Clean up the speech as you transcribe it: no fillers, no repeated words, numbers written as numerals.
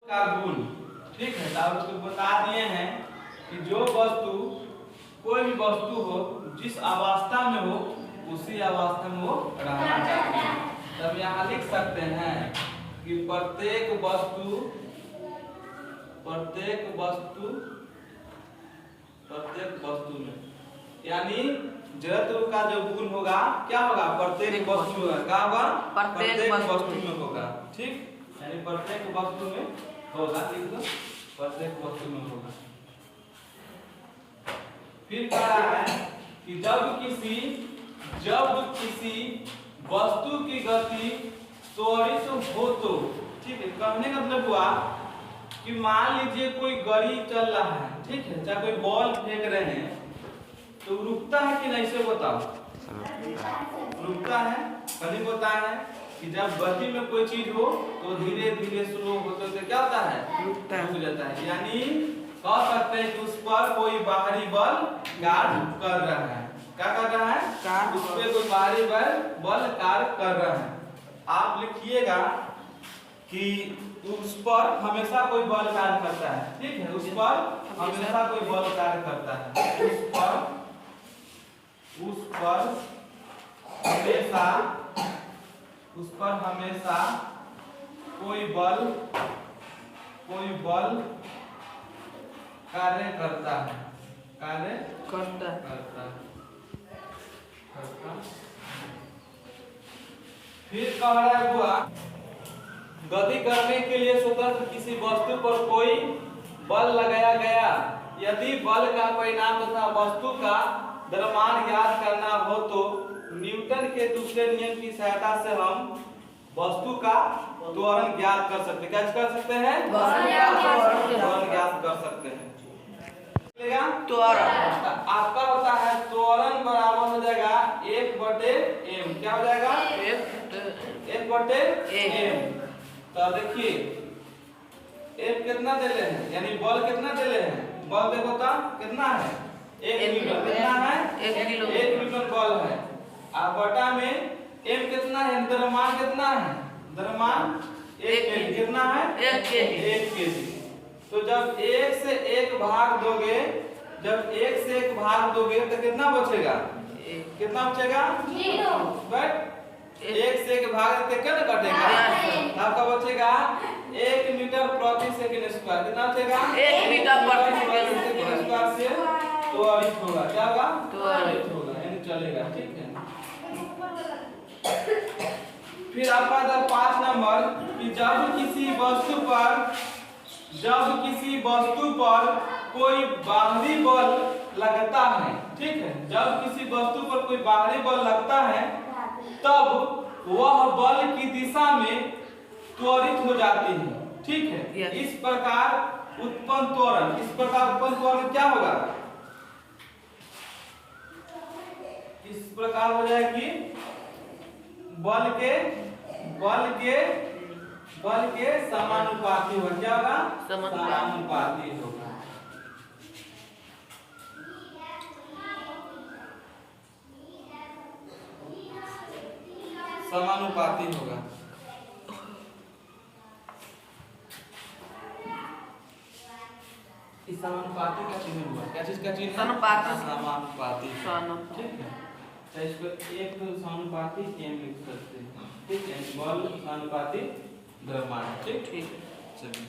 का गुण, ठीक है। तो उसको बता दिए हैं कि जो वस्तु, कोई भी वस्तु हो, जिस अवस्था में हो उसी अवस्था में वो रहना चाहिए। तब यहाँ लिख सकते हैं कि प्रत्येक वस्तु में, यानी जड़त्व का जो गुण होगा क्या होगा, प्रत्येक वस्तु में क्या होगा, प्रत्येक वस्तु में होगा, ठीक। यानी प्रत्येक वस्तु में होगा, लिख दो, प्रत्येक वस्तु में होगा। फिर कह रहा है कि जब किसी वस्तु की गति त्वरित हो तो, ठीक है। कहने का मतलब हुआ कि मान लीजिए कोई गाड़ी चल रहा है, ठीक है, चाहे कोई बॉल फेंक रहे हैं, तो रुकता है कि नहीं से बताओ, रुकता है। कभी होता है कि जब गति में कोई चीज हो तो धीरे धीरे स्लो होते तो क्या होता है, रुक जाता है। यानी कह सकते हैं कि उस पर कोई बाहरी बल कार्य कर रहा है। क्या कर रहा है, उस पर कोई बाहरी बल कार्य कर रहा है। आप लिखिएगा कि उस पर हमेशा कोई बल कार्य करता है, ठीक है। उस पर हमेशा कोई बल कार्य करता है, उस पर हमेशा कोई बल कार्य करता है। फिर कह रहा है हुआ, गति करने के लिए स्वतंत्र किसी वस्तु पर कोई बल लगाया गया, यदि बल का परिणाम तथा वस्तु का द्रव्यमान ज्ञात करना हो तो न्यूटन के दूसरे नियम की सहायता से हम वस्तु का त्वरण ज्ञात कर सकते हैं। क्या कर सकते हैं, त्वरण ज्ञात कर सकते हैं। त्वरण आपका होता है, त्वरण बराबर हो जाएगा 1/m। क्या हो जाएगा, 1/m। तो देखिए F कितना दे रहे हैं, यानी बल कितना दे रहे हैं, बल देखो तो कितना है, 1 न्यूटन। कितना है, 1 न्यूटन बल है। और बटा में M कितना है, द्रव्यमान कितना है, द्रव्यमान 1 kg। कितना है, 1 kg। तो जब 1 से 1 भाग दोगे, तो कितना बचेगा, कितना बचेगा, 0। बट 1 से 1 भाग देते क्या कटेगा, आपका बचेगा 1 मीटर प्रति सेकंड स्क्वायर। कितना बचेगा, 1 मीटर प्रति सेकंड स्क्वायर से त्वरित होगा। क्या होगा, त्वरित होगा, यानी चलेगा, ठीक है। फिर आपका 5 नंबर कि जब किसी वस्तु पर कोई बाहरी बल लगता है, ठीक है, जब किसी वस्तु पर कोई बाहरी बल लगता है तब वह बल की दिशा में त्वरित हो जाती है, ठीक है। इस प्रकार उत्पन्न त्वरण क्या होगा, इस प्रकार हो जाएगी बल के समानुपाती होगा। क्या होगा, समानुपाती होगा। समानुपाती होगा। इस समानुपाती का चिन्ह हुआ, क्या चीज का चिन्ह, समानुपाती, ठीक है। तो इसको एक समानुपाती m लिख सकते हैं, ठीक है। बल समानुपाती द्रव्यमान, ठीक है। चलिए।